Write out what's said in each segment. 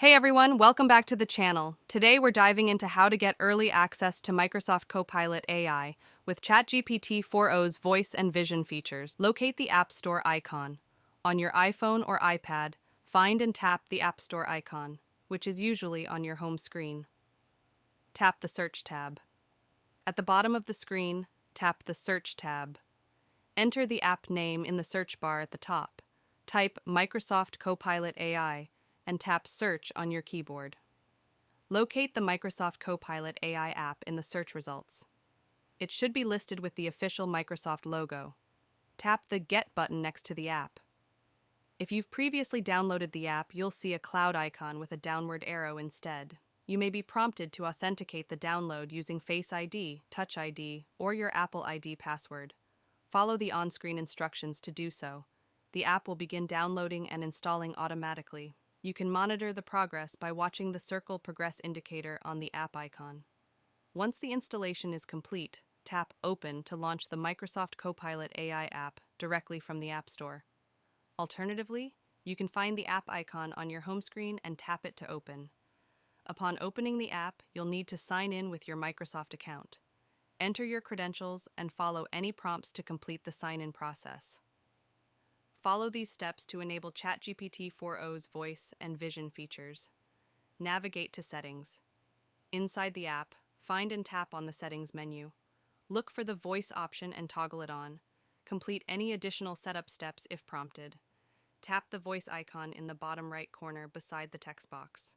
Hey everyone, welcome back to the channel. Today we're diving into how to get early access to Microsoft Copilot AI with ChatGPT-4o's voice and vision features. Locate the App Store icon. On your iPhone or iPad, find and tap the App Store icon, which is usually on your home screen. Tap the Search tab. At the bottom of the screen, tap the Search tab. Enter the app name in the search bar at the top. Type Microsoft Copilot AI and tap Search on your keyboard. Locate the Microsoft Copilot AI app in the search results. It should be listed with the official Microsoft logo. Tap the Get button next to the app. If you've previously downloaded the app, you'll see a cloud icon with a downward arrow instead. You may be prompted to authenticate the download using Face ID, Touch ID, or your Apple ID password. Follow the on-screen instructions to do so. The app will begin downloading and installing automatically. You can monitor the progress by watching the circle progress indicator on the app icon. Once the installation is complete, tap Open to launch the Microsoft Copilot AI app directly from the App Store. Alternatively, you can find the app icon on your home screen and tap it to open. Upon opening the app, you'll need to sign in with your Microsoft account. Enter your credentials and follow any prompts to complete the sign-in process. Follow these steps to enable ChatGPT-4o's voice and vision features. Navigate to Settings. Inside the app, find and tap on the Settings menu. Look for the voice option and toggle it on. Complete any additional setup steps if prompted. Tap the voice icon in the bottom right corner beside the text box.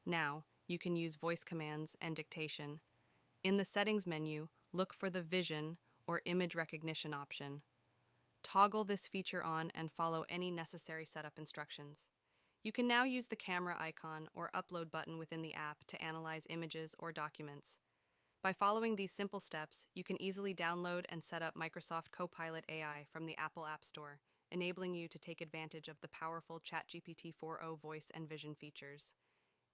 Now, you can use voice commands and dictation. In the Settings menu, look for the Vision or Image Recognition option. Toggle this feature on and follow any necessary setup instructions. You can now use the camera icon or upload button within the app to analyze images or documents. By following these simple steps, you can easily download and set up Microsoft Copilot AI from the Apple App Store, enabling you to take advantage of the powerful ChatGPT-4o voice and vision features.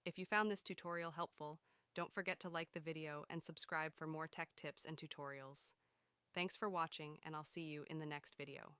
If you found this tutorial helpful, don't forget to like the video and subscribe for more tech tips and tutorials. Thanks for watching, and I'll see you in the next video.